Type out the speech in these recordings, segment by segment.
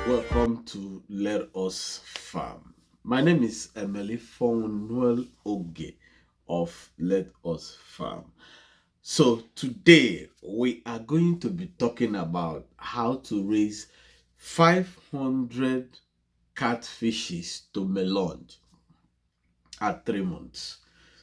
Welcome to Let Us Farm. My name is Emily Fonwell Oge of Let Us Farm. So today we are going to be talking about how to raise 500 catfishes to melange at 3 months.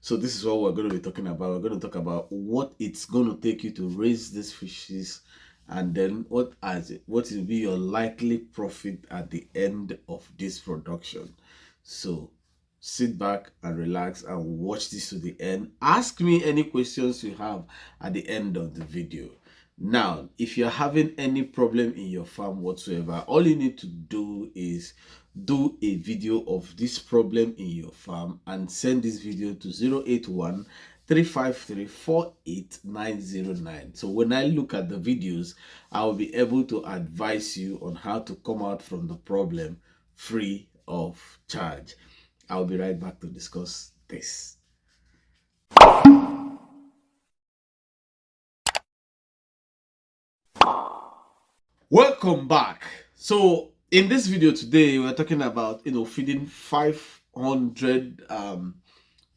So this is what we're going to be talking about. We're going to talk about what it's going to take you to raise these fishes, and then what will be your likely profit at the end of this production. So sit back and relax and watch this to the end. Ask me any questions you have at the end of the video. Now, if you're having any problem in your farm whatsoever, all you need to do is do a video of this problem in your farm and send this video to 081 353 48909. So when I look at the videos, I will be able to advise you on how to come out from the problem free of charge. I'll be right back to discuss this. Welcome back. So in this video today, we're talking about feeding 500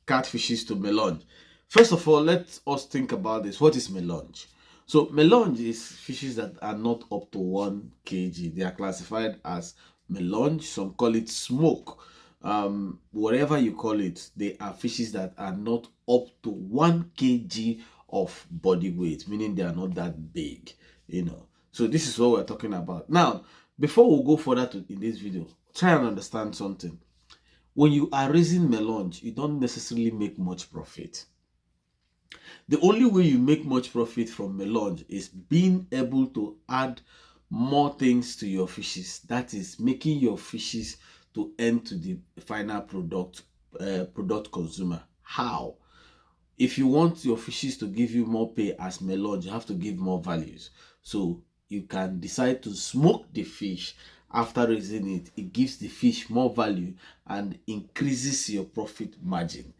catfishes to melange. First of all, let us think about this. What is melange? So melange is fishes that are not up to 1 kg. They are classified as melange. Some call it smoke. Whatever you call it, they are fishes that are not up to 1 kg of body weight, meaning they are not that big, So this is what we're talking about. Now, before we go further in this video, try and understand something. When you are raising melange, you don't necessarily make much profit. The only way you make much profit from melange is being able to add more things to your fishes. That is making your fishes to end to the final product consumer. How? If you want your fishes to give you more pay as melange, you have to give more values. So you can decide to smoke the fish after raising it. It gives the fish more value and increases your profit margin.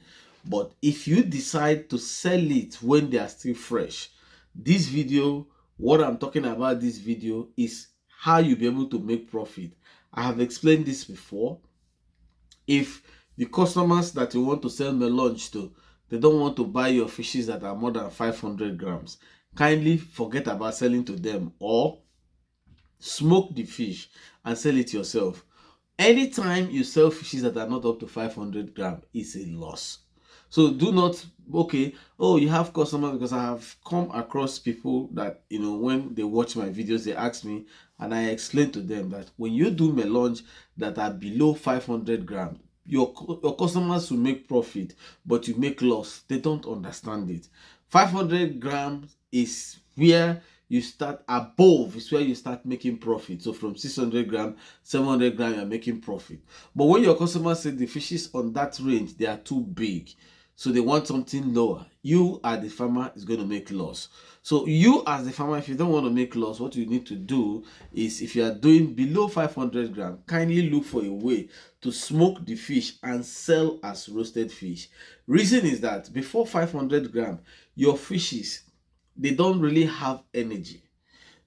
But if you decide to sell it when they are still fresh, this video, what I'm talking about this video is how you'll be able to make profit. I have explained this before. If the customers that you want to sell melange to, they don't want to buy your fishes that are more than 500 grams, kindly forget about selling to them, or smoke the fish and sell it yourself. Anytime you sell fishes that are not up to 500 grams, it's a loss. So do not, you have customers, because I have come across people that, when they watch my videos, they ask me, and I explain to them that when you do melange that are below 500 grams, your customers will make profit, but you make loss. They don't understand it. 500 grams is where you start. Above is where you start making profit. So from 600 grams, 700 grams, you're making profit. But when your customers say the fishes on that range, they are too big, so they want something lower, you as the farmer is going to make loss. So you as the farmer, if you don't want to make loss, what you need to do is, if you are doing below 500 grams, kindly look for a way to smoke the fish and sell as roasted fish. Reason is that before 500 grams, your fishes, they don't really have energy.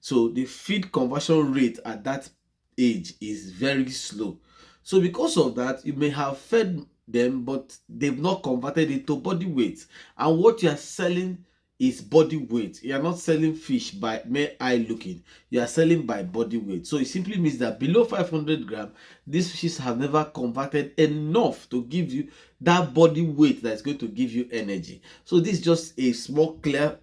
So the feed conversion rate at that age is very slow. So because of that, you may have fed them, but they've not converted it to body weight. And what you are selling is body weight. You are not selling fish by mere eye looking. You are selling by body weight. So it simply means that below 500 grams, these fishes have never converted enough to give you that body weight that's going to give you energy. So this is just a small clear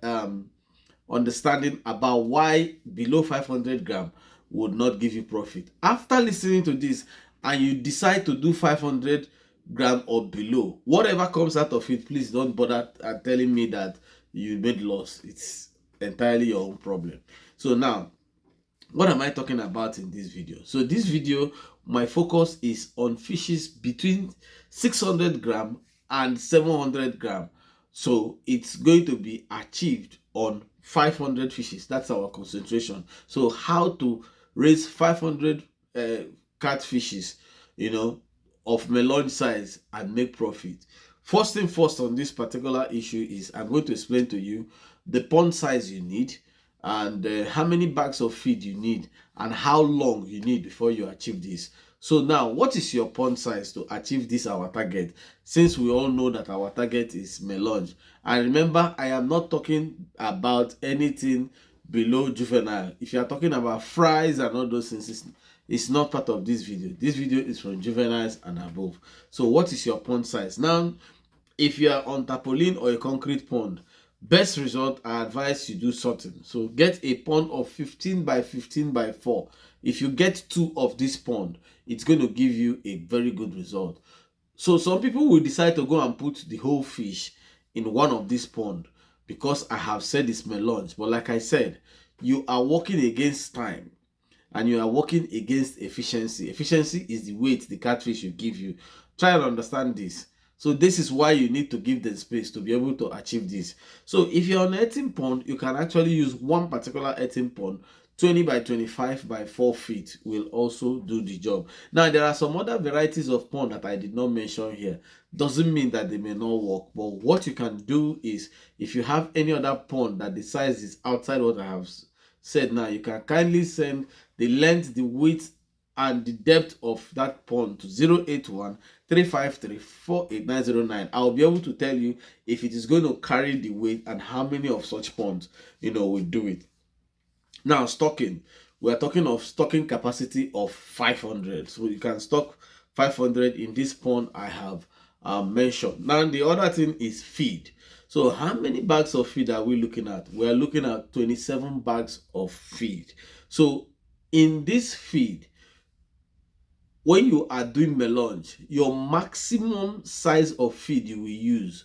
understanding about why below 500 grams would not give you profit. After listening to this and you decide to do 500 grams or below, whatever comes out of it, please don't bother telling me that you made loss. It's entirely your own problem. So now, what am I talking about in this video? So this video, my focus is on fishes between 600 grams and 700 grams. So it's going to be achieved on 500 fishes. That's our concentration. So how to raise 500 catfishes, of melange size and make profit. First thing first on this particular issue is I'm going to explain to you the pond size you need. and how many bags of feed you need and how long you need before you achieve this. So now, what is your pond size to achieve this our target? Since we all know that our target is melange, and remember, I am not talking about anything below juvenile. If you are talking about fries and all those things, it's not part of this video. This video is from juveniles and above. So what is your pond size? Now, if you are on tarpaulin or a concrete pond, best result, I advise you do sorting. So get a pond of 15 by 15 by 4. If you get 2 of this pond, it's going to give you a very good result. So some people will decide to go and put the whole fish in one of these pond because I have said it's melange. But like I said, you are working against time and you are working against efficiency. Efficiency is the weight the catfish will give you. Try and understand this. So this is why you need to give them space to be able to achieve this. So if you're on an 18 pond, you can actually use one particular 18 pond. 20 by 25 by 4 feet will also do the job. Now, there are some other varieties of pond that I did not mention here. Doesn't mean that they may not work, but what you can do is, if you have any other pond that the size is outside what I have said now, you can kindly send the length, the width, and the depth of that pond to 081 353 48909. I'll be able to tell you if it is going to carry the weight and how many of such ponds will do it. Now, stocking, we are talking of stocking capacity of 500. So you can stock 500 in this pond I have mentioned. Now, the other thing is feed. So how many bags of feed are we looking at? We are looking at 27 bags of feed. So in this feed, when you are doing melange, your maximum size of feed you will use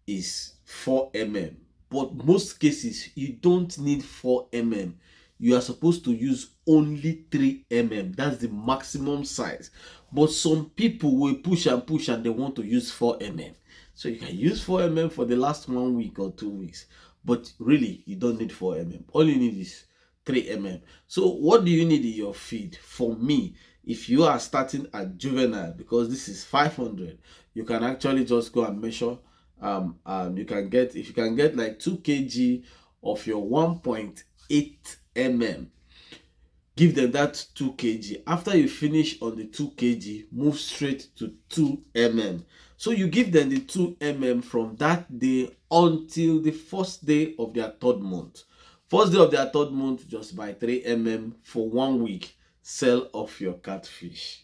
is 4 mm. But most cases, you don't need 4 mm. You are supposed to use only 3 mm. That's the maximum size. But some people will push and push and they want to use 4 mm. So you can use 4 mm for the last 1 week or 2 weeks. But really, you don't need 4 mm. All you need is 3 mm. So what do you need in your feed? For me, if you are starting at juvenile, because this is 500, you can actually just go and measure. You can get, if you can get like 2 kg of your 1.8 mm, give them that 2 kg. After you finish on the 2 kg, move straight to 2 mm. So you give them the 2 mm from that day until the first day of their 3rd month. First day of their 3rd month, just buy 3 mm for 1 week. Sell off your catfish.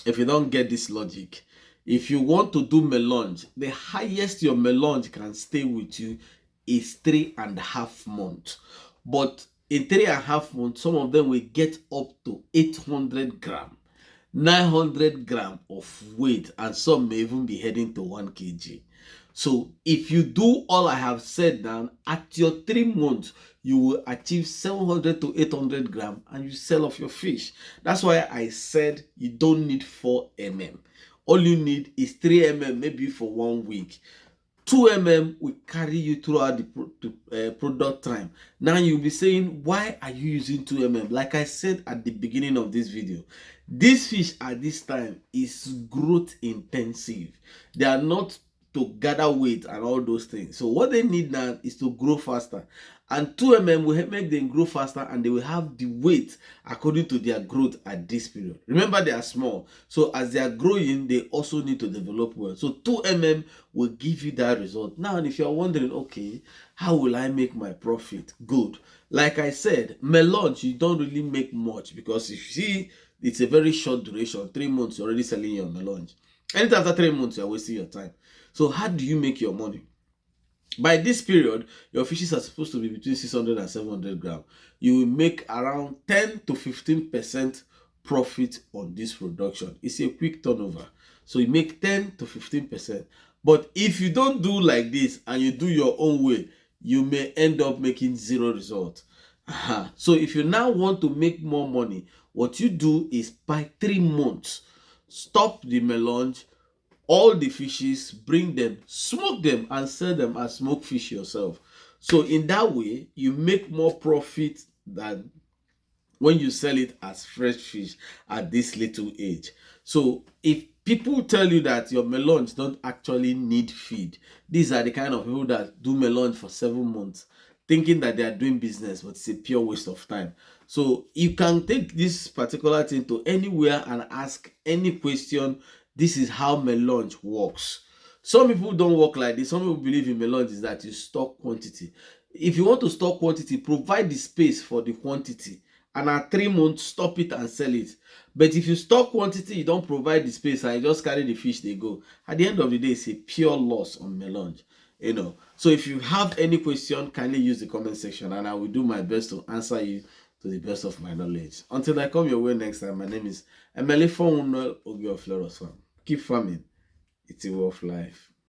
If you don't get this logic, if you want to do melange, the highest your melange can stay with you is 3.5 months. But in 3.5 months, some of them will get up to 800 gram, 900 gram of weight, and some may even be heading to 1 kg. So if you do all I have said down, at your 3 months, you will achieve 700 to 800 gram and you sell off your fish. That's why I said you don't need 4 mm. All you need is 3 mm, maybe for 1 week. 2 mm will carry you throughout the product time. Now you'll be saying, why are you using 2 mm? Like I said at the beginning of this video, this fish at this time is growth intensive. They are not to gather weight and all those things. So what they need now is to grow faster. And 2 mm will make them grow faster and they will have the weight according to their growth at this period. Remember, they are small. So as they are growing, they also need to develop well. So 2 mm will give you that result. Now, if you're wondering, okay, how will I make my profit? Good. Like I said, melange, you don't really make much because if you see, it's a very short duration. 3 months, you're already selling your melange. Anytime after 3 months, you're wasting your time. So how do you make your money? By this period, your fishes are supposed to be between 600 and 700 grams. You will make around 10 to 15% profit on this production. It's a quick turnover. So you make 10 to 15%. But if you don't do like this and you do your own way, you may end up making 0 result. So if you now want to make more money, what you do is by 3 months, stop the melange, all the fishes, bring them, smoke them, and sell them as smoked fish yourself. So in that way, you make more profit than when you sell it as fresh fish at this little age. So if people tell you that your melange don't actually need feed, these are the kind of people that do melange for 7 months. thinking that they are doing business, but it's a pure waste of time. So you can take this particular thing to anywhere and ask any question. This is how Melange works. Some people don't work like this. Some people believe in Melange is that you stock quantity. If you want to stock quantity, provide the space for the quantity, and at 3 months stop it and sell it. But if you stock quantity, you don't provide the space and you just carry the fish, they go. At the end of the day, it's a pure loss on Melange. So if you have any question, kindly use the comment section and I will do my best to answer you to the best of my knowledge. Until I come your way next time, my name is Emele Fonwunwel Ogiofleros. Keep farming. It's a way of life.